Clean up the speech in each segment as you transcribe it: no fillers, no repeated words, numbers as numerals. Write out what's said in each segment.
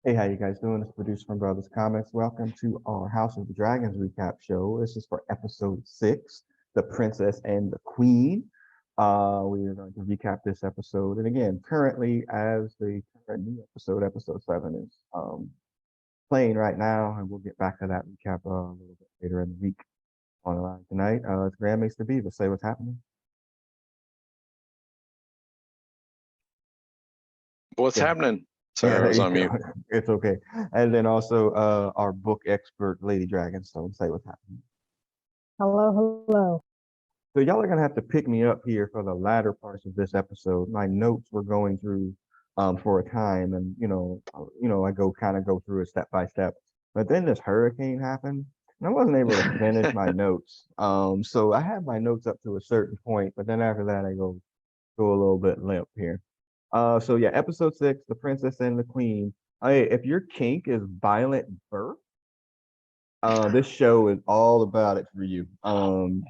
Hey, how you guys doing? It's produced from Brothers Comics. Welcome to our House of the Dragons recap show. This is for episode 6, The Princess and the Queen. We are going to recap this episode. And again, currently as the current new episode, episode 7 is playing right now, and we'll get back to that recap a little bit later in the week. On the line tonight, it's Grand Maester Beaver. Say what's happening. What's Yeah. happening? Yeah, Sorry, I there was you on go. mute. It's okay. And then also our book expert, Lady Dragonstone. Say what's happening. Hello, hello. So y'all are gonna have to pick me up here for the latter parts of this episode. My notes were going through for a time, and I go through it step by step. But then this hurricane happened, and I wasn't able to finish my notes. So I had my notes up to a certain point, but then after that I go a little bit limp here. So yeah, episode 6, The Princess and the Queen. Hey, if your kink is violent birth, this show is all about it for you.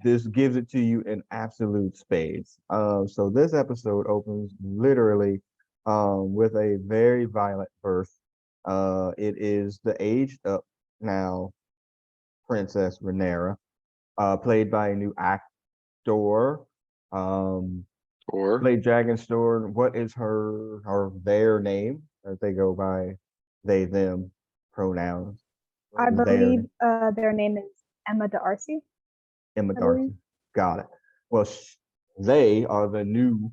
This gives it to you in absolute spades. So this episode opens literally with a very violent birth. It is the aged up now Princess Raneyra, played by a new actor. Or Played Dragonstone. What is her or their name? As they go by they them pronouns. I What is their believe name? their name is Emma D'Arcy. Emma I Darcy. believe. Got it. Well, they are the new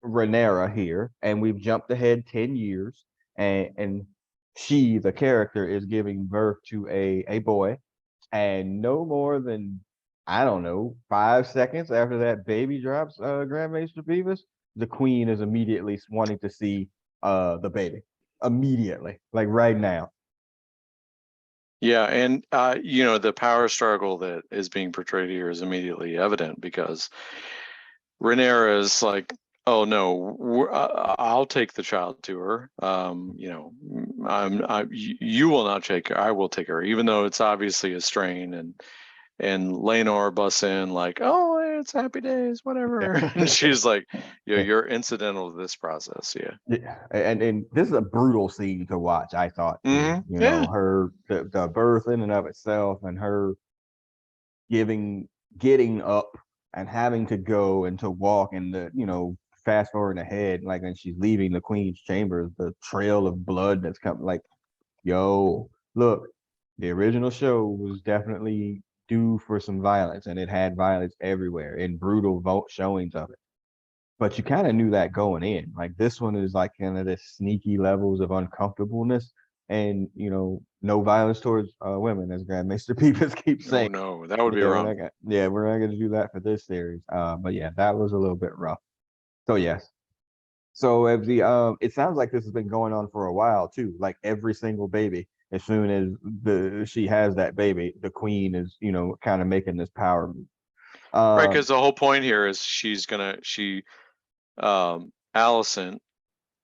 Ranera here, and we've jumped ahead 10 years, and she, the character, is giving birth to a boy, and no more than I don't know 5 seconds after that baby drops, Grand Maester Beavis, the queen is immediately wanting to see the baby immediately, like right now. yeah, and the power struggle that is being portrayed here is immediately evident because Ranera is like, oh no, I'll take the child to her. You will not take her. I will take her, even though it's obviously a strain. And Lenore busts in like, oh, it's happy days, whatever. And she's like, you're incidental to this process. Yeah, and this is a brutal scene to watch. I thought, Yeah. her the birth in and of itself, and her getting up and having to go and to walk, and fast forward ahead, like when she's leaving the queen's chambers, the trail of blood that's coming. Like, yo, look, the original show was definitely due for some violence, and it had violence everywhere and brutal showings of it. But you kind of knew that going in. Like, this one is like kind of this sneaky levels of uncomfortableness, and no violence towards women, as Grandmaster Peepers keeps Oh saying. no, that would be Yeah, wrong. we're not gonna do that for this series. But yeah, that was a little bit rough. So yes. So if it sounds like this has been going on for a while too. Like every single baby, as soon as she has that baby, the queen is kind of making this power move. Right, because the whole point here is Allison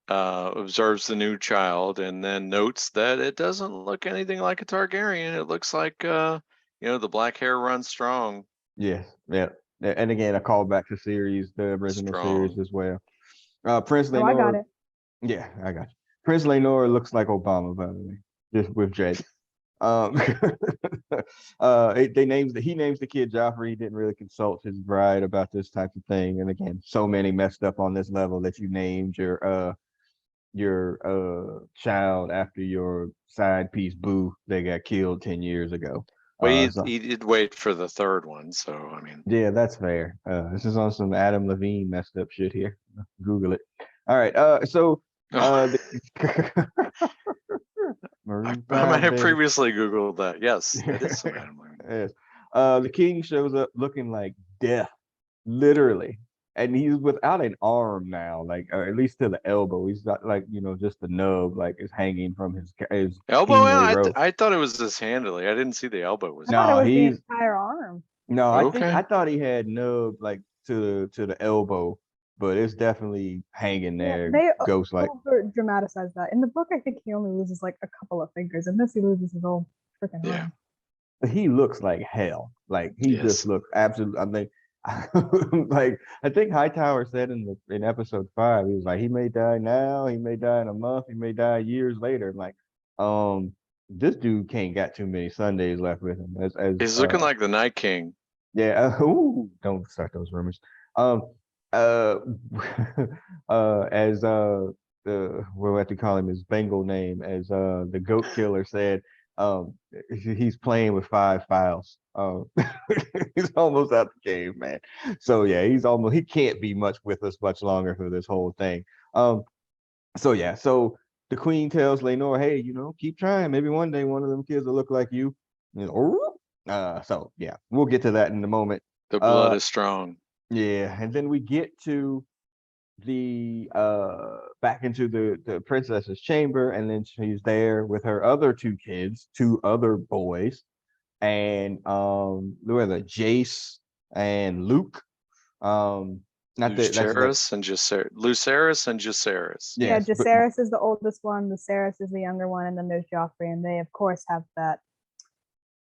observes the new child and then notes that it doesn't look anything like a Targaryen. It looks like the black hair runs strong. Yes, yeah. And again, a callback to the original series as well. Prince Lenore. I got it. Yeah, I got you. Prince Lenore looks like Obama, by the way, just with dread. He names the kid Joffrey. He didn't really consult his bride about this type of thing. And again, so many messed up on this level that you named your child after your side piece boo that got killed 10 years ago. Well, he did wait for the third one, so I mean. Yeah, that's fair. This is on some Adam Levine messed up shit here. Google it. All right. I might have previously Googled that. Yes, it is some Adam Levine. Yes. The king shows up looking like death, literally, and he's without an arm now, like, or at least to the elbow. He's not like just the nub, like, is hanging from his elbow. I thought it was this handily. I didn't see the elbow. I thought it was the entire arm. No, I thought he had nub like to the elbow, but it's definitely hanging there, they ghost like. Over dramatize that. In the book, I think he only loses like a couple of fingers, and this he loses his whole freaking arm. He looks like hell. Like he just looks absolutely. I mean, Like I think Hightower said in episode 5, he was like, he may die now, he may die in a month, he may die years later. I'm like, this dude can't got too many Sundays left with him. He's looking like the Night King. Yeah, ooh, don't start those rumors. Uh, as the what do I have to call him, his Bengal name, as the goat killer said, he's playing with 5 files. He's almost out the game, man. So yeah, he can't be much with us much longer for this whole thing. So yeah, so the queen tells Lenore, hey, keep trying. Maybe one day one of them kids will look like you. So yeah, we'll get to that in a moment. The blood is strong. Yeah, and then we get to the back into the princess's chamber, and then she's there with her other 2 kids, 2 other boys, and who are the Jace and Luke. Not that that's Lucerys and Lucerys and Jacaerys. Yeah, yes, but Jacaerys is the oldest one, Viserys is the younger one, and then there's Joffrey, and they of course have that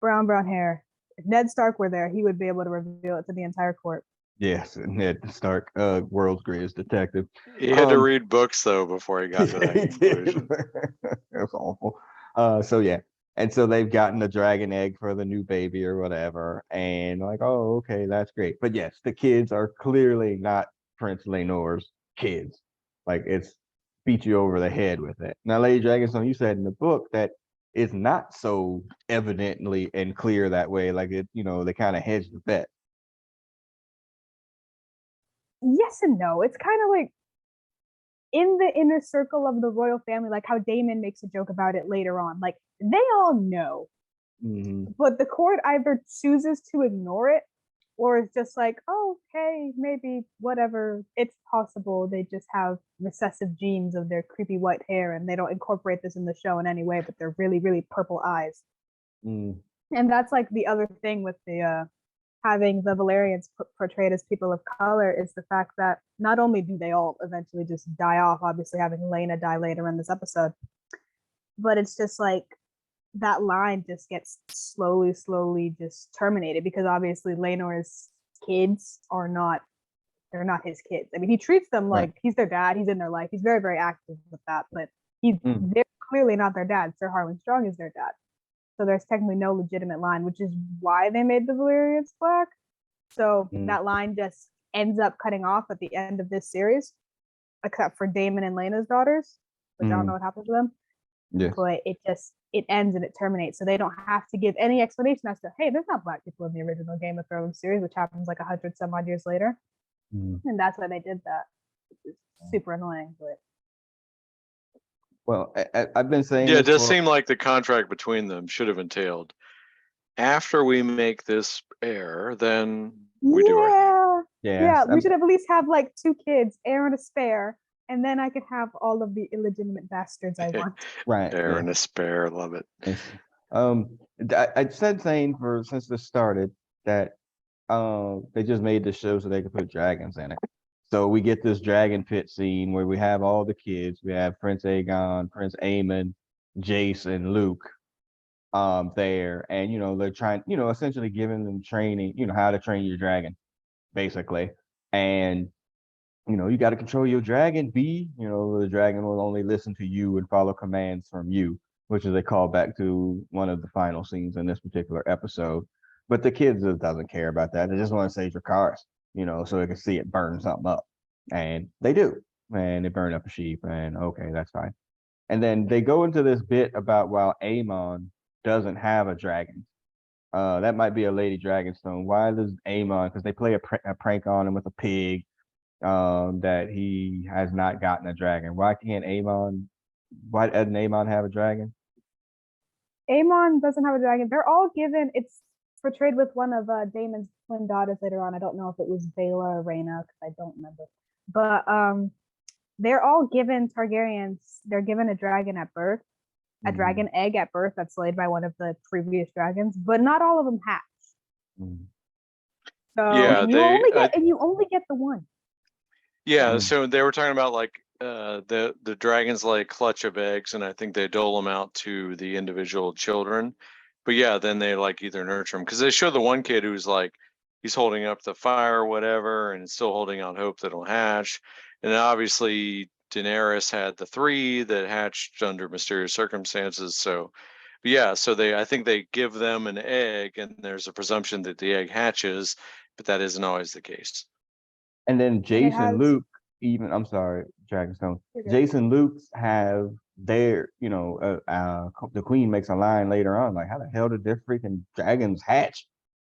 brown hair. If Ned Stark were there, he would be able to reveal it to the entire court. yes, Ned Stark, world's greatest detective. He had to read books though before he got to that conclusion. That's awful. So yeah, and so they've gotten a dragon egg for the new baby or whatever, and like, oh, okay, that's great. But yes, the kids are clearly not Prince Lenore's kids. Like, it's beat you over the head with it. Now, Lady Dragonstone, you said in the book that it's not so evidently and clear that way. Like, they kind of hedge the bet. Yes and no. It's kind of like in the inner circle of the royal family, like how Daemon makes a joke about it later on. Like, they all know, but the court either chooses to ignore it, or it's just like, oh, okay, maybe whatever. It's possible they just have recessive genes of their creepy white hair, and they don't incorporate this in the show in any way, but they're really, really purple eyes. And that's like the other thing with the having the Valerians portrayed as people of color, is the fact that not only do they all eventually just die off, obviously having Laena die later in this episode, but it's just like that line just gets slowly just terminated, because obviously Laenor's kids they're not his kids. I mean, he treats them like he's their dad, he's in their life, he's very, very active with that, but they're clearly not their dad. Sir Harwin Strong is their dad. So there's technically no legitimate line, which is why they made the Valyrians black. So that line just ends up cutting off at the end of this series, except for Daemon and Laena's daughters, which I don't know what happens to them. Yes. But it ends and it terminates. So they don't have to give any explanation as to, hey, there's not black people in the original Game of Thrones series, which happens like 100 some odd years later. And that's why they did that. It's super annoying, but Well, I've been saying it does seem like the contract between them should have entailed, after we make this air, then we do our thing. Yeah, we should at least have like 2 kids, heir and a spare, and then I could have all of the illegitimate bastards I want. Right. Heir and a spare, love it. Yes. I said saying since this started that they just made the show so they could put dragons in it. So we get this dragon pit scene where we have all the kids. We have Prince Aegon, Prince Aemon, Jace, and Luke there. And, they're trying, essentially giving them training, how to train your dragon, basically. And, you got to control your dragon. The dragon will only listen to you and follow commands from you, which is a callback to one of the final scenes in this particular episode. But the kids just doesn't care about that. They just want to save your cars, so they can see it burn something up. And they do. And they burn up a sheep, and okay, that's fine. And then they go into this bit about while Aemon doesn't have a dragon. That might be a Lady Dragonstone. Why does Aemon, because they play a prank on him with a pig, that he has not gotten a dragon. Why doesn't Aemon have a dragon? Aemon doesn't have a dragon. They're all given, it's portrayed with one of Daemon's twin daughters later on. I don't know if it was Baela or Rhaena, because I don't remember. But they're all given Targaryens. They're given a dragon at birth, a dragon egg at birth that's laid by one of the previous dragons, but not all of them hatch. So Yeah, you only get the one. Yeah, so they were talking about like the dragons lay a clutch of eggs, and I think they dole them out to the individual children. But yeah, then they like either nurture them, because they show the one kid who's like he's holding up the fire or whatever, and still holding out hope that it'll hatch. And then obviously Daenerys had the 3 that hatched under mysterious circumstances. So, but yeah, so I think they give them an egg, and there's a presumption that the egg hatches, but that isn't always the case. And then Jason, has- Luke, even I'm sorry, Dragonstone. Okay. Jason, Luke's have their, the queen makes a line later on, like, how the hell did their freaking dragons hatch?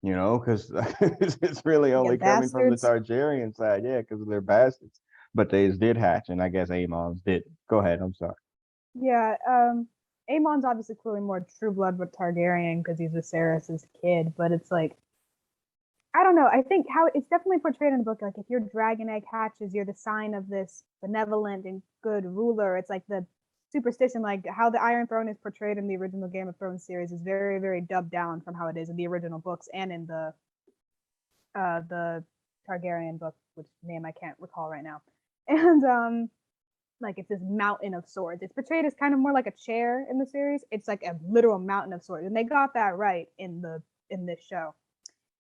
Because it's really only coming from the Targaryen side, yeah, because they're bastards. But they did hatch, and I guess Aemon's did. Go ahead, I'm sorry. Yeah, Aemon's obviously clearly more true blood with Targaryen because he's Viserys' kid, but it's like, I don't know. I think how it's definitely portrayed in the book, like if your dragon egg hatches, you're the sign of this benevolent and good ruler. It's like the superstition, like how the Iron Throne is portrayed in the original Game of Thrones series is very, very dubbed down from how it is in the original books and in the Targaryen book, which name I can't recall right now. And like it's this mountain of swords. It's portrayed as kind of more like a chair in the series. It's like a literal mountain of swords, and they got that right in this show.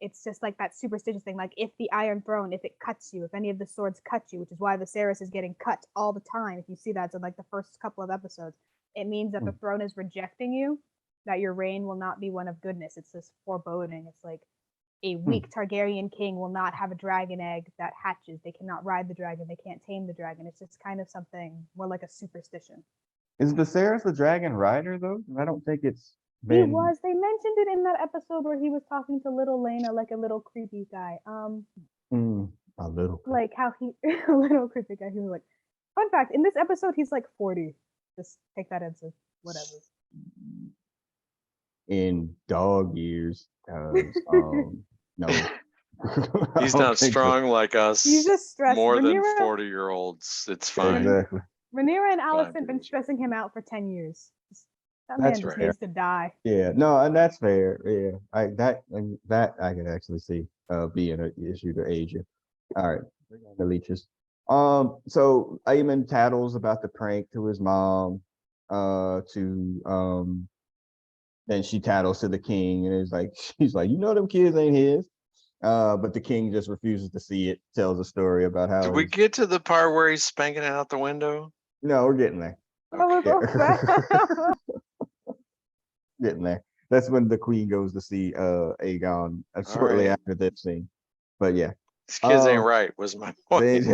It's just like that superstitious thing. Like if the Iron Throne, if it cuts you, if any of the swords cut you, which is why Viserys is getting cut all the time. If you see that in like the first couple of episodes, it means that the throne is rejecting you, that your reign will not be one of goodness. It's this foreboding. It's like a weak Targaryen king will not have a dragon egg that hatches. They cannot ride the dragon. They can't tame the dragon. It's just kind of something more like a superstition. Is Viserys the dragon rider though? I don't think it's been. He was. They mentioned it in that episode where he was talking to little Lena, like a little creepy guy. A little. Like how he, a little creepy guy. He was like, fun fact, in this episode, he's like 40. Just take that into whatever. In dog years, no. He's not strong like us. He's just stressed. More than 40-year-olds. It's fine. Exactly. Raneyra and Alicent have been stressing him out for 10 years. That man just needs to die. Yeah, no, and that's fair. Yeah, that I can actually see being an issue to age you. All right, the leeches. So Aemon tattles about the prank to his mom. Then she tattles to the king, and she's like, them kids ain't his. But the king just refuses to see it. Tells a story about how. Did we get to the part where he's spanking it out the window? No, we're getting there. Getting there. That's when the queen goes to see Aegon shortly after that scene. But yeah, these kids ain't right. Was my point.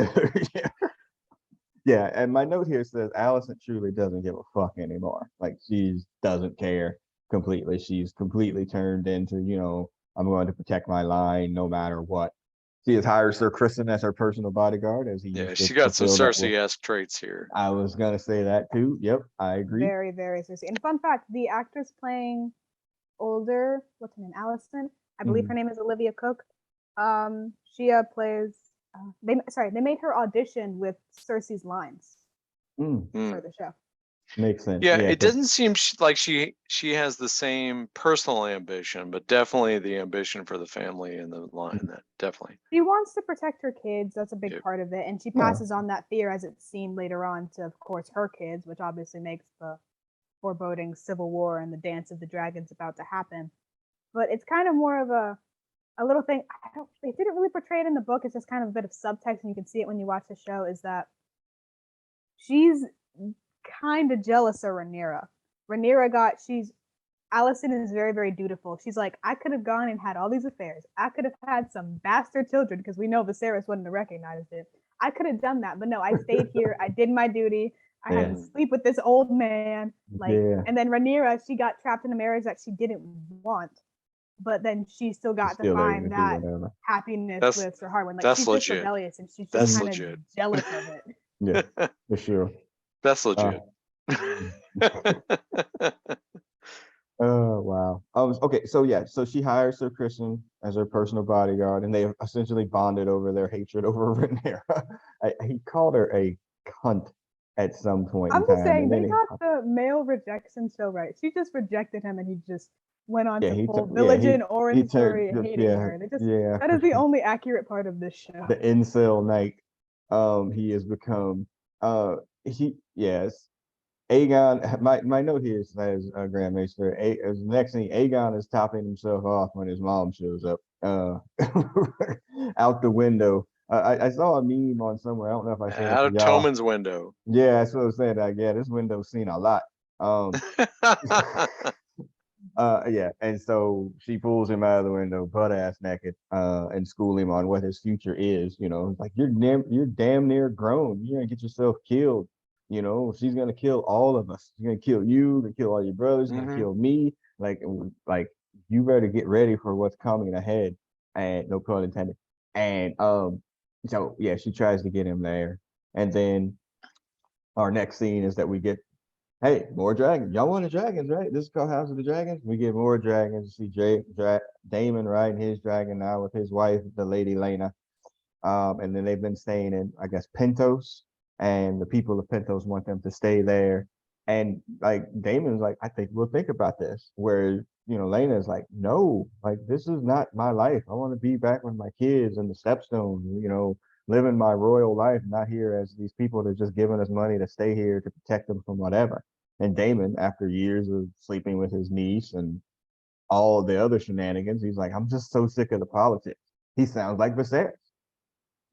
Yeah, and my note here says Alicent truly doesn't give a fuck anymore. Like she doesn't care completely. She's completely turned into, I'm going to protect my line no matter what. She has hired Sir Kristen as her personal bodyguard, as he. Yeah, she got some Cersei-esque traits here. I was gonna say that too. Yep, I agree. Very, very Cersei. And fun fact: the actress playing older, what's her name, Alicent? I believe her name is Olivia Cook. She plays. They made her audition with Cersei's lines for the show. Makes sense. Yeah, it doesn't seem like she has the same personal ambition, but definitely the ambition for the family and the line. That definitely. She wants to protect her kids. That's a big part of it, and she passes on that fear, as it's seen later on, to, of course, her kids, which obviously makes the foreboding civil war and the dance of the dragons about to happen. But it's kind of more of a little thing. They didn't really portray it in the book. It's just kind of a bit of subtext, and you can see it when you watch the show. Is that she's kind of jealous of Raneyra. Alicent is very, very dutiful. She's like, I could have gone and had all these affairs. I could have had some bastard children, because we know Viserys wouldn't have recognized it. I could have done that, but no, I stayed here. I did my duty. I had to sleep with this old man. And then Raneyra, she got trapped in a marriage that she didn't want, but then she still got to find that happiness with Sir Harwin. Like, she's just rebellious, and she's just kind of jealous of it. Yeah, for sure. That's legit. Oh wow. Okay, so she hires Sir Kristen as her personal bodyguard, and they essentially bonded over their hatred over Raneyra. He called her a cunt at some point. I'm just saying, they got the male rejection so right. She just rejected him, and he just went on to full village in Orange story hating her. That is the only accurate part of this show. The incel knight. He has become Aegon, my note here says, Grand Maester, as the next thing, Aegon is topping himself off when his mom shows up out the window. I saw a meme on somewhere. I don't know if I shared it Out to of y'all. Toman's window. Yeah, that's what I was saying. Like, yeah, this window's seen a lot. Yeah, and so she pulls him out of the window, butt ass naked, and school him on what his future is. You know, like you're damn near grown. You're gonna get yourself killed. You know, she's gonna kill all of us. She's gonna kill you, gonna kill all your brothers, gonna kill me. Like you better get ready for what's coming ahead. And no pun intended. And so yeah, she tries to get him there, and then our next scene is that we get, hey, more dragons. Y'all want the dragons, right? This is called House of the Dragons. We get more dragons. You see Damon riding his dragon now with his wife, the Lady Lena. And then they've been staying in, I guess, Pentos, and the people of Pentos want them to stay there. And like Damon's like, I think we'll think about this. Where, you know, Lena is like, no, like this is not my life. I want to be back with my kids and the stepstone, you know, living my royal life, not here as these people that are just giving us money to stay here to protect them from whatever. And Damon, after years of sleeping with his niece and all the other shenanigans, he's like, I'm just so sick of the politics. He sounds like Viserys.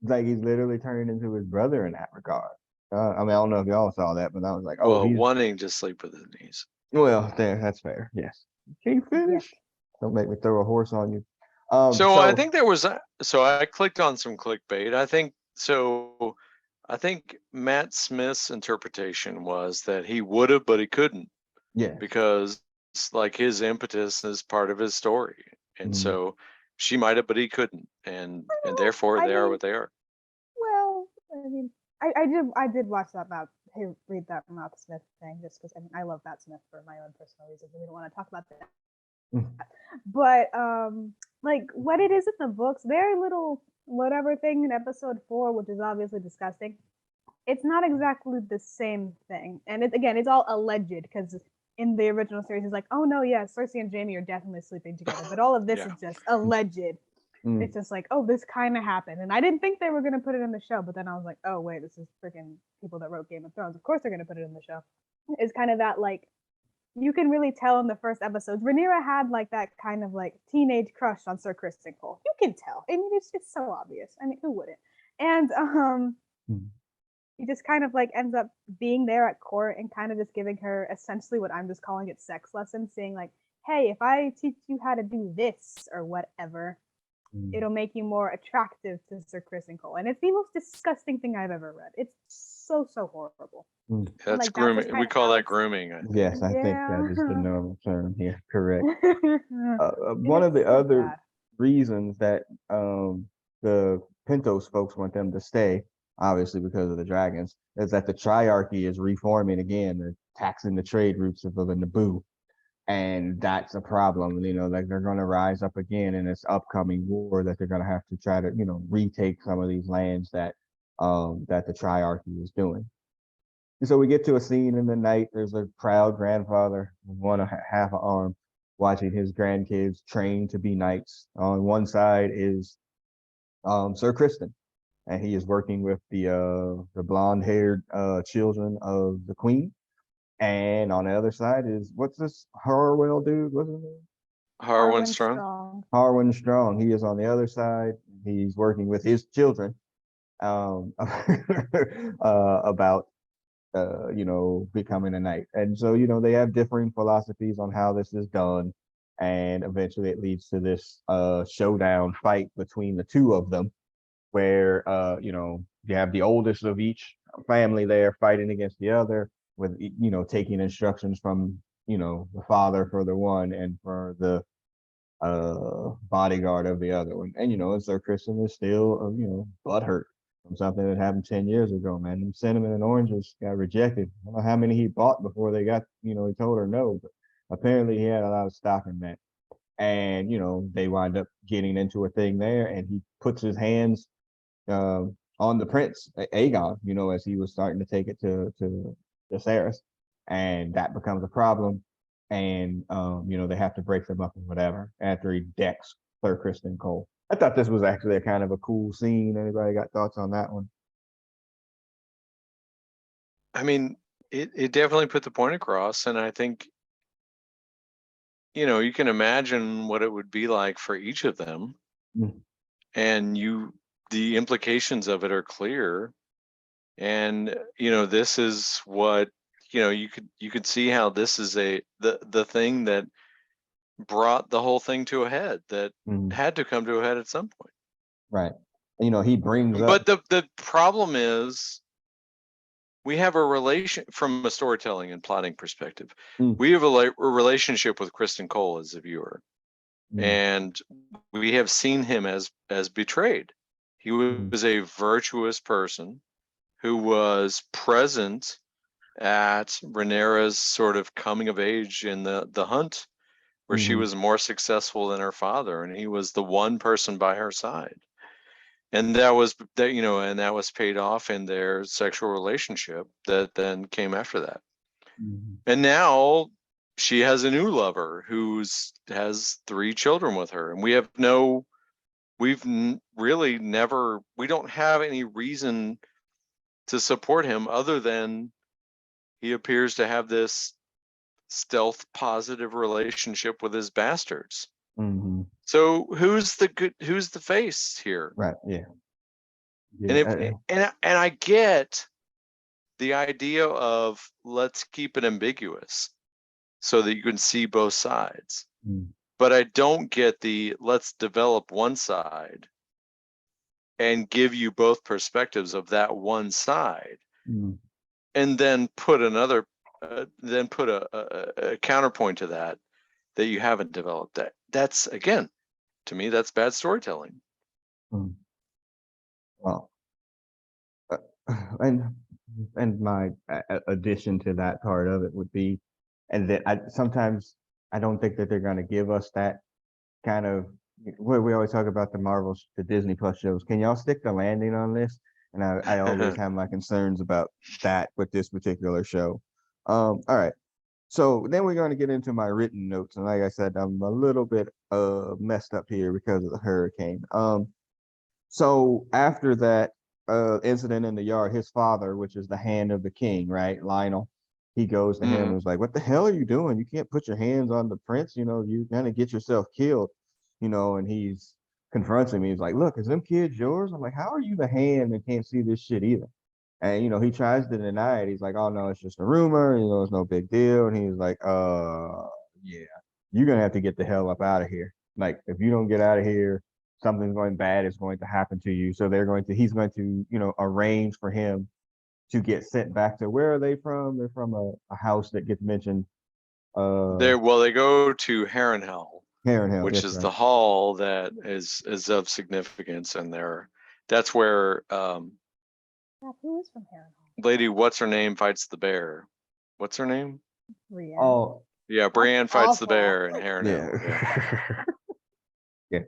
Like he's literally turning into his brother in that regard. I mean, I don't know if y'all saw that, but I was like, oh, Well, he's wanting to sleep with his niece. well, there, that's fair. Yes. Can you finish? Yes. Don't make me throw a horse on you. So I think there was so I clicked on some clickbait. I think Matt Smith's interpretation was that he would have, but he couldn't yeah. because like his impetus is part of his story. And so she might have, but he couldn't. And therefore they are what they are. Well, I mean, I did watch that read that Matt Smith thing just because I mean I love Matt Smith for my own personal reasons and we don't want to talk about that. But like what it is in the books, very little whatever thing in episode 4, which is obviously disgusting. It's not exactly the same thing, and it's all alleged because in the original series, it's like, oh no, yeah, Cersei and Jaime are definitely sleeping together, but all of this is just alleged. It's just like, oh, this kind of happened, and I didn't think they were gonna put it in the show, but then I was like, oh wait, this is freaking people that wrote Game of Thrones. Of course they're gonna put it in the show. It's kind of that like you can really tell in the first episodes. Rhaenyra had like that kind of like teenage crush on Sir Criston Cole. You can tell. I mean, it's so obvious. I mean, who wouldn't? And he just kind of like ends up being there at court and kind of just giving her essentially what I'm just calling it sex lessons, saying like, hey, if I teach you how to do this or whatever, it'll make you more attractive to Sir Criston Cole. And it's the most disgusting thing I've ever read. It's so horrible. That's like, grooming. We call that grooming. I think. Yes, I think that is the normal term here. Correct. One of the other reasons that the Pentos folks want them to stay, obviously because of the dragons, is that the triarchy is reforming again. They're taxing the trade routes of the Naboo. And that's a problem, you know, like they're going to rise up again in this upcoming war that they're going to have to try to, you know, retake some of these lands that that the triarchy is doing. And so we get to a scene in the night. There's a proud grandfather with half an arm watching his grandkids train to be knights. On one side is Sir Criston, and he is working with the blonde-haired children of the queen. And on the other side is, what's this Harwell dude? What's his name? Harwin Strong. Harwin Strong. He is on the other side. He's working with his children about you know, becoming a knight. And so, you know, they have differing philosophies on how this is done. And eventually it leads to this showdown fight between the two of them, where you know, you have the oldest of each family there fighting against the other, with, you know, taking instructions from, you know, the father for the one and for the bodyguard of the other one. And you know, Sir Criston is still you know, butthurt from something that happened 10 years ago, man. Them cinnamon and oranges got rejected. I don't know how many he bought before they got, you know, he told her no, but apparently he had a lot of stock in that. And you know, they wind up getting into a thing there, and he puts his hands on the prince Aegon, you know, as he was starting to take it to Viserys, and that becomes a problem. And you know, they have to break them up or whatever after he decks Sir Criston Cole. I thought this was actually a kind of a cool scene. Anybody got thoughts on that one? I mean, it definitely put the point across, and I think, you can imagine what it would be like for each of them, Mm. and the implications of it are clear. And this is what you could see how this is the thing that brought the whole thing to a head, that had to come to a head at some point. Right. He brings up. But the problem is, we have a relation from a storytelling and plotting perspective. We have a relationship with Kristen Cole as a viewer, and we have seen him as betrayed. He was a virtuous person who was present at Raneyra's sort of coming of age in the hunt, where she was more successful than her father, and he was the one person by her side. And that was paid off in their sexual relationship that then came after that. And now she has a new lover has 3 children with her, and we don't have any reason to support him other than he appears to have this stealth positive relationship with his bastards. So who's the face here? Right. Yeah. And I get the idea of, let's keep it ambiguous so that you can see both sides. But I don't get the, let's develop one side and give you both perspectives of that one side, and then put another a counterpoint to that you haven't developed. That's, again, to me, that's bad storytelling. Well, and my addition to that part of it would be, and that sometimes I don't think that they're going to give us that kind of, where we always talk about the Disney Plus shows. Can y'all stick the landing on this? And I always have my concerns about that with this particular show. All right. So then we're going to get into my written notes. And like I said, I'm a little bit messed up here because of the hurricane. So after that incident in the yard, his father, which is the hand of the king, right, Lionel, he goes to him and was like, "What the hell are you doing? You can't put your hands on the prince. You're gonna get yourself killed." And he's confronting me. He's like, "Look, is them kids yours?" I'm like, "How are you the hand and can't see this shit either?" And he tries to deny it. He's like, "Oh no, it's just a rumor. It's no big deal." And he's like, yeah, you're gonna have to get the hell up out of here. Like, if you don't get out of here, something's going bad is going to happen to you." So he's going to, arrange for him to get sent back to, where are they from? They're from a house that gets mentioned. They go to Harrenhal, which yes, is right. the hall that is of significance, and that's where who is from Harrenhal? Lady what's her name fights the bear. What's her name? Brienne. Oh, yeah, Brienne fights the awful. bear in Harrenhal. yeah. Yeah,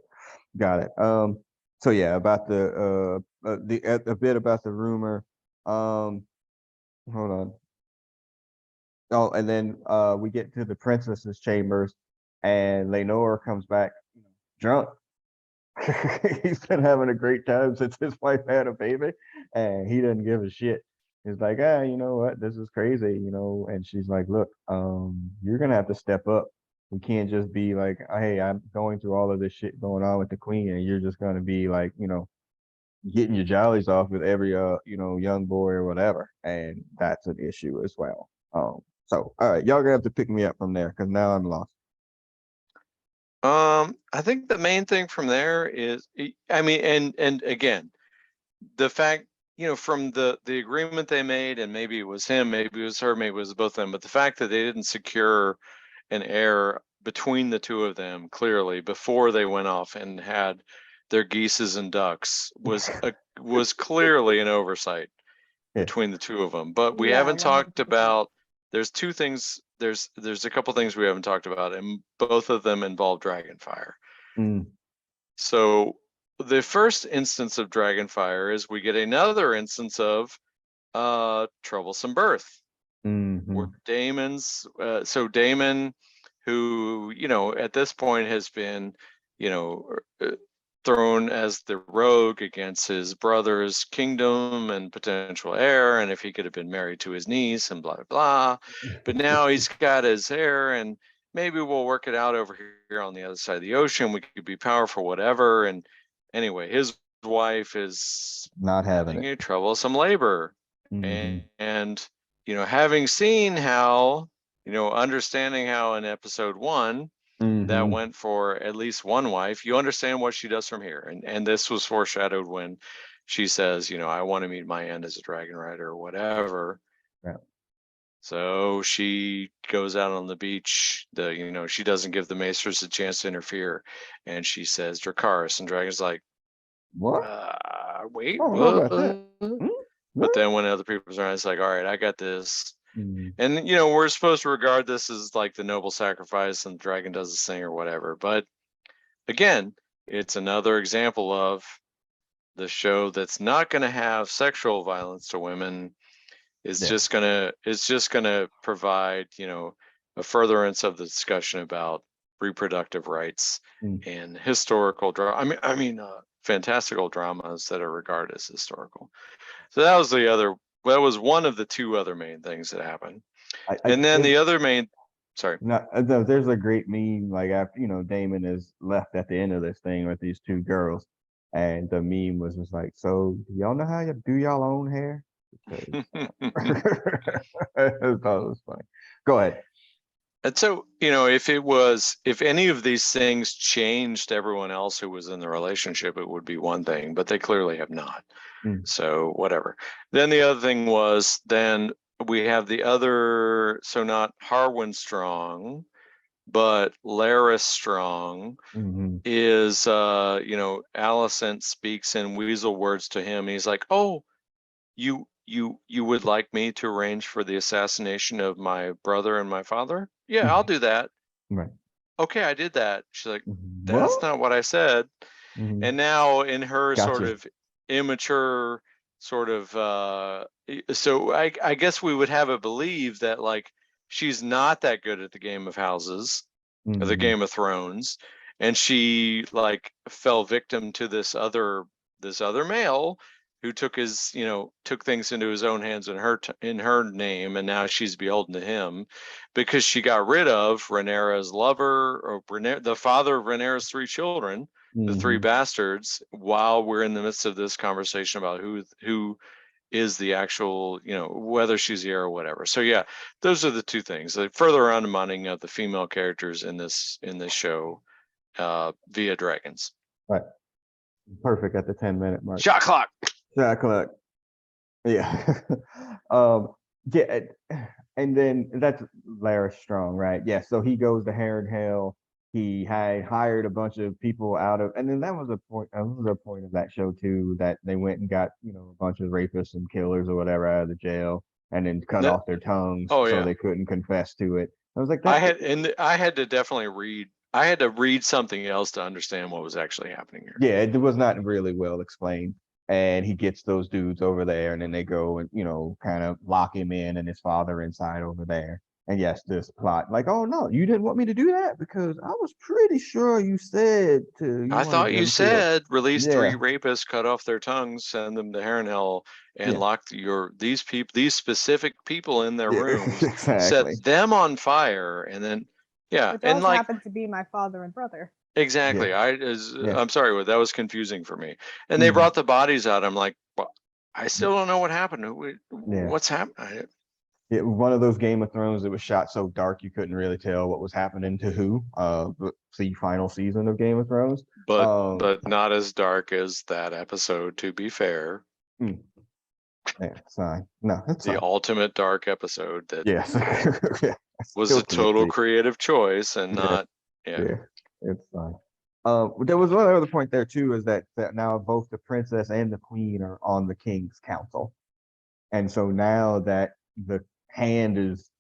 got it. So yeah, about a bit about the rumor. Hold on. Oh, and then we get to the princess's chambers, and Lenore comes back drunk. He's been having a great time since his wife had a baby, and he doesn't give a shit. He's like, you know what? This is crazy, And she's like, "Look, you're gonna have to step up. We can't just be like, hey, I'm going through all of this shit going on with the queen, and you're just gonna be like, getting your jollies off with every young boy or whatever." And that's an issue as well. So all right, y'all gonna have to pick me up from there, because now I'm lost. I think the main thing from there is, I mean, and again, the fact, from the agreement they made, and maybe it was him, maybe it was her, maybe it was both of them, but the fact that they didn't secure an heir between the two of them clearly before they went off and had their geeses and ducks was clearly an oversight between the two of them. But we haven't talked 100%. about, there's two things, there's a couple things we haven't talked about, and both of them involve Dragonfire. So the first instance of Dragonfire is we get another instance of Troublesome Birth, where Daemon's Daemon, who at this point has been thrown as the rogue against his brother's kingdom and potential heir, and if he could have been married to his niece and blah blah blah. But now he's got his heir, and maybe we'll work it out over here on the other side of the ocean. We could be powerful, whatever. And anyway, his wife is Not having having it. a troublesome labor. And having seen how, understanding how in episode 1 that went for at least one wife, you understand what she does from here. And this was foreshadowed when she says, I want to meet my end as a dragon rider or whatever. Yeah. So she goes out on the beach. She doesn't give the Maesters a chance to interfere, and she says Dracarys, and Dragon's like, What? Wait, I don't know what? about that. But then when other people's are, it's like, all right, I got this. Mhm. And we're supposed to regard this as like the noble sacrifice, and the dragon does this thing or whatever. But again, it's another example of the show that's not going to have sexual violence to women. It's just gonna provide, a furtherance of the discussion about reproductive rights and historical drama. Fantastical dramas that are regarded as historical. So that was one of the two other main things that happened. And then the other main, sorry. No, there's a great meme, like after, Damon is left at the end of this thing with these two girls. And the meme was just like, so do y'all know how you do y'all own hair? I thought it was funny. Go ahead. And so, if any of these things changed everyone else who was in the relationship, it would be one thing, but they clearly have not. So whatever. Then the other thing was, then we have the other, so not Harwin Strong, but Laris Strong is, Alicent speaks in weasel words to him. He's like, oh, you would like me to arrange for the assassination of my brother and my father? Yeah, I'll do that. Right. Okay, I did that. She's like, that's not what I said. And now in her sort of immature sort of, so I guess we would have it believe that like she's not that good at the Game of Houses, or the Game of Thrones, and she like fell victim to this other male who took things into his own hands in her name, and now she's beholden to him because she got rid of Ranera's lover, or the father of Ranera's 3 children, the 3 bastards, while we're in the midst of this conversation about who is the actual, whether she's the heir or whatever. So yeah, those are the two things. The further undermining of the female characters in this show via dragons. Right. Perfect at the 10-minute mark. Shot clock. Shot clock. Yeah. Yeah. And then that's Laris Strong, right? Yeah. So he goes to Heron Hell. He had hired a bunch of people out of, and then that was a point. That was a point of that show too, that they went and got a bunch of rapists and killers or whatever out of the jail, and then cut off their tongues so they couldn't confess to it. I was like, I had to definitely read. I had to read something else to understand what was actually happening here. Yeah, it was not really well explained. And he gets those dudes over there, and then they go and kind of lock him in and his father inside over there. And yes, this plot, like, oh no, you didn't want me to do that because I was pretty sure you said to. I thought you said release 3 rapists, cut off their tongues, send them to Heron Hell, and lock these specific people in their rooms, set them on fire, and then which and also happened to be my father and brother. Exactly. I'm sorry, that was confusing for me. And they brought the bodies out. I'm like, well, I still don't know what happened. What's happening? Yeah, one of those Game of Thrones that was shot so dark you couldn't really tell what was happening to who. The final season of Game of Thrones, but not as dark as that episode. To be fair, yeah, it's fine. No, that's the ultimate dark episode that was a total creative choice and not. Yeah, it's fine. There was one other point there too, is that now both the princess and the queen are on the king's council, and so now that the hand is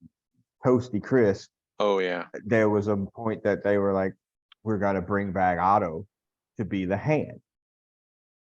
toasty crisp. Oh yeah. There was a point that they were like, we're gonna bring back Otto to be the hand.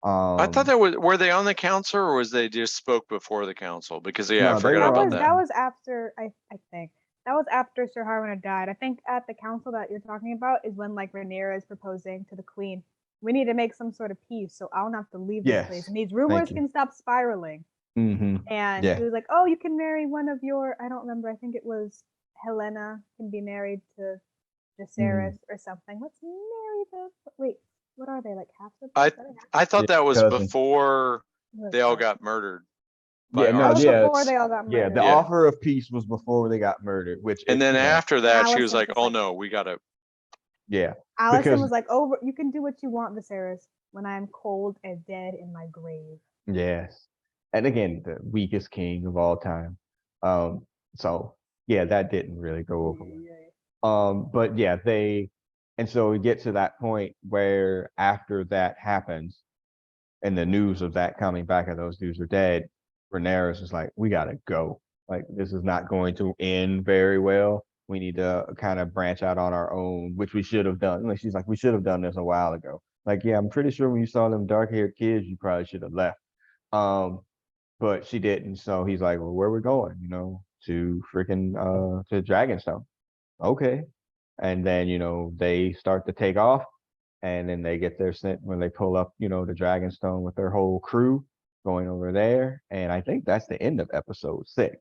I thought were they on the council, or was they just spoke before the council? Because I forgot about that. That was after, I think. That was after Sir Harwin had died. I think at the council that you're talking about is when like Raneyra is proposing to the queen. we need to make some sort of peace so I don't have to leave this place. Yes. And these Thank rumors you. can stop spiraling. And Yeah. she was like, oh, you can marry one of your, I don't remember, I think it was Helena can be married to Jacaerys or something. Let's marry the, wait, what are they, like half siblings? I thought that was cousin. before they all got murdered. by Yeah, no, Archie. yeah. Before they all got Yeah, murdered. the Yeah. offer of peace was before they got murdered, which And then after that, she was Alicent like, was "Oh like- no, we gotta." yeah, Alicent because was like, oh, you can do what you want, Viserys, when I am cold and dead in my grave. yes, and again, the weakest king of all time. So yeah, that didn't really go over well. But yeah, and so we get to that point where after that happens, and the news of that coming back and those dudes are dead, Ranerys is like, we gotta go. Like, this is not going to end very well. We need to kind of branch out on our own, which we should have done. Like, she's like, we should have done this a while ago. Like, yeah, I'm pretty sure when you saw them dark-haired kids, you probably should have left. But she didn't. So he's like, well, where we going? To freaking to Dragonstone. Okay. And then, they start to take off, and then they get their scent when they pull up, the Dragonstone with their whole crew going over there. And I think that's the end of episode 6.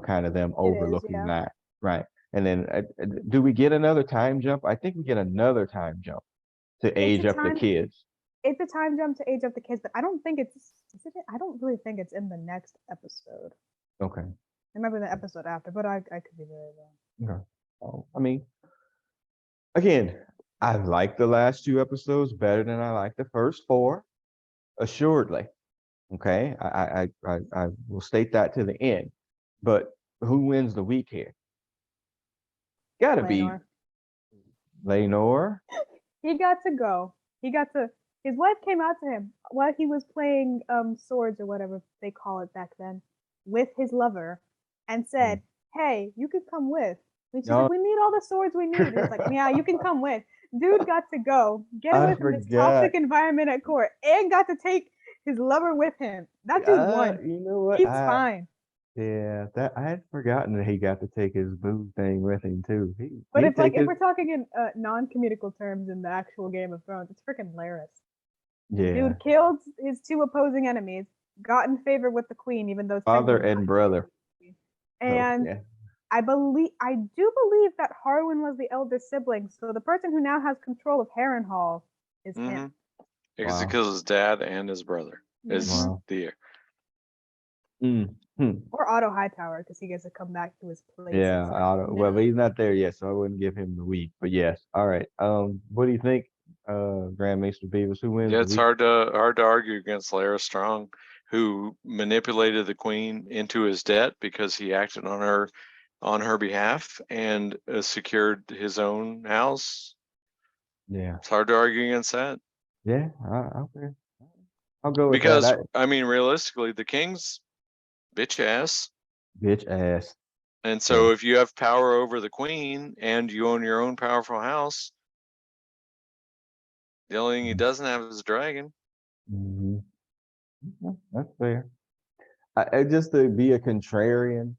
Kind of them overlooking that. Right. And then do we get another time jump? I think we get another time jump to age up the kids. It's a time jump to age up the kids, but I don't think I don't really think it's in the next episode. Okay. It might be the episode after, but I could be very wrong. Okay. I mean, again, I like the last 2 episodes better than I like the first 4, assuredly. Okay, I will state that to the end. But who wins the week here? Gotta Laenor. be Laenor. He got to go. His wife came out to him while he was playing swords or whatever they call it back then with his lover and said, hey, you could come with. And she's like, we need all the swords we need. And he's like, yeah, you can come with. Dude got to go, get away from this toxic environment at court, and got to take his lover with him. That dude won. You know what? He's fine. Yeah, that I had forgotten that he got to take his boo thing with him too. But if we're talking in non-comedical terms in the actual Game of Thrones, it's freaking hilarious. Yeah. Dude killed his 2 opposing enemies, got in favor with the queen, even though father and brother. And I do believe that Harwin was the elder sibling, so the person who now has control of Harrenhal is him. Because he kills his dad and his brother is the heir. Or Otto Hightower, because he gets to come back to his place. Yeah, like, Otto. Well, but he's not there yet, so I wouldn't give him the week. But yes, all right. What do you think, Grand Maester Beavis? Who wins? Yeah, it's hard to argue against Larys Strong, who manipulated the queen into his debt because he acted on her behalf and secured his own house. Yeah, it's hard to argue against that. Yeah, okay. I'll go with because that. I mean, realistically, the king's bitch ass. Bitch ass. And so if you have power over the queen and you own your own powerful house, the only thing he doesn't have is a dragon. That's fair. I just to be a contrarian.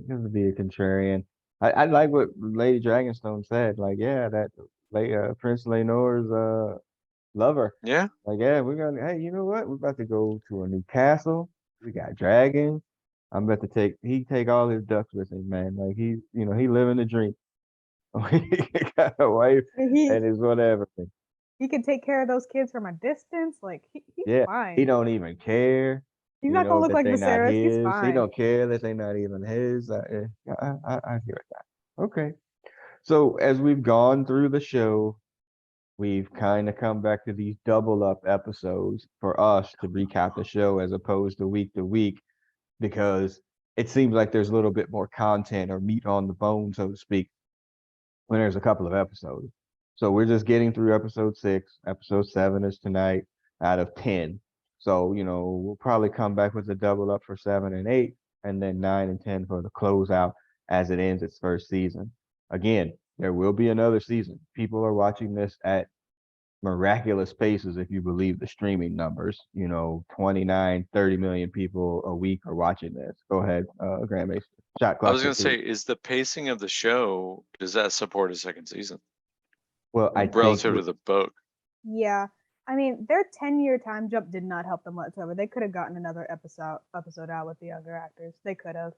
Just to be a contrarian. I like what Lady Dragonstone said. Like, yeah, that Prince Laenor's lover. Yeah. Like, yeah, hey, you know what? We're about to go to a new castle. We got dragons. I'm about to take all his ducks with him, man. Like he living the dream. He got a wife and his whatever. He can take care of those kids from a distance. Like he's fine. He don't even care. He's not gonna look like Viserys. He's fine. He don't care that they're not even his. I hear that. Okay. So as we've gone through the show, we've kind of come back to these double up episodes for us to recap the show as opposed to week, because it seems like there's a little bit more content or meat on the bone, so to speak, when there's a couple of episodes. So we're just getting through episode 6. Episode 7 is tonight out of 10. So, we'll probably come back with a double up for 7 and 8, and then 9 and 10 for the closeout as it ends its first season. Again, there will be another season. People are watching this at, miraculous paces if you believe the streaming numbers. 29, 30 million people a week are watching this. Go ahead, Grand Mason. Shot I clock. was going to say, is the pacing of the show, does that support a second season? Well, I think Relative to the book. Yeah. I mean, their 10-year time jump did not help them whatsoever. They could have gotten another episode out with the younger actors. They could have,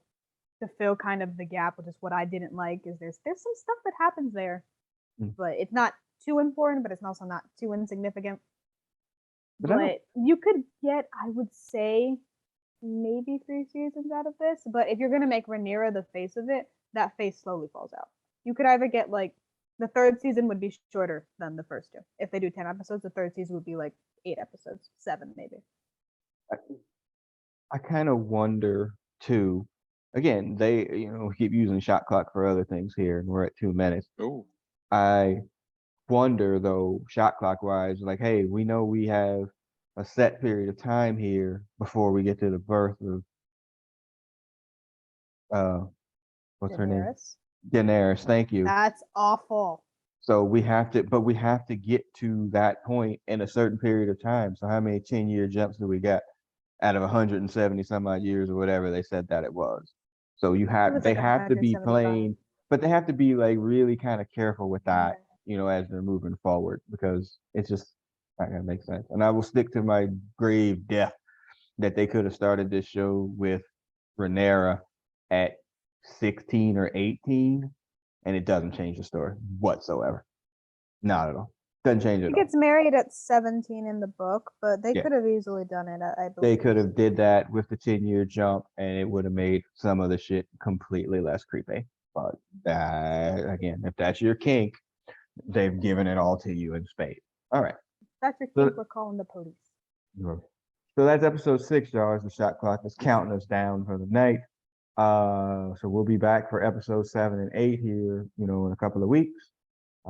to fill kind of the gap, which is what I didn't like. Is there's some stuff that happens there, but it's not too important, but it's also not too insignificant. But you could get, I would say, maybe 3 seasons out of this. But if you're gonna make Raneyra the face of it, that face slowly falls out. You could either get like the 3rd season would be shorter than the first 2. If they do 10 episodes, the 3rd season would be like 8 episodes, 7 maybe. I kind of wonder too. Again, they keep using shot clock for other things here, and we're at 2 minutes. Oh, I wonder though, shot clock wise, like, hey, we know we have a set period of time here before we get to the birth of what's her name? Daenerys. Thank you. That's awful. So we have to get to that point in a certain period of time. So how many 10-year jumps do we get out of 170 some odd years or whatever they said that it was? So they have to be playing, but they have to be like really kind of careful with that, as they're moving forward, because it's just not gonna make sense. And I will stick to my grave death that they could have started this show with Ranera at 16 or 18, and it doesn't change the story whatsoever. Not at all. Doesn't change it. He gets married at 17 in the book, but they could have easily done it. I believe they could have did that with the 10-year jump, and it would have made some of the shit completely less creepy. But again, if that's your kink, they've given it all to you in spades. All right. That's your kink. We're calling the police. So that's episode 6, y'all. As the shot clock is counting us down for the night. So we'll be back for episode 7 and 8 here, in a couple of weeks.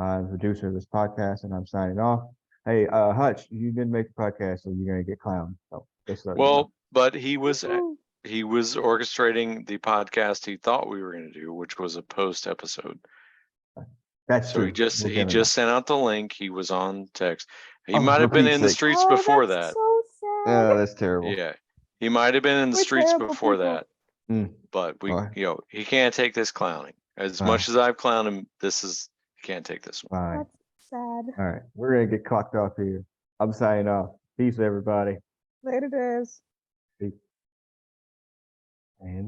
I'm the producer of this podcast, and I'm signing off. Hey, Hutch, you didn't make the podcast, so you're gonna get clowned. So but he was orchestrating the podcast he thought we were going to do, which was a post episode. That's true. He just sent out the link. He was on text. He Oh, might have been for in the Pete's streets Oh, before that's that. so sad. Oh, that's terrible. Yeah, he might have been in the We're streets terrible before people. that. Mm. But Fine. he can't take this clowning. As much as I've clowned him, he can't take this one. Fine. That's sad. All right, we're gonna get clocked off here. I'm signing off. Peace, everybody. Later days. Peace. And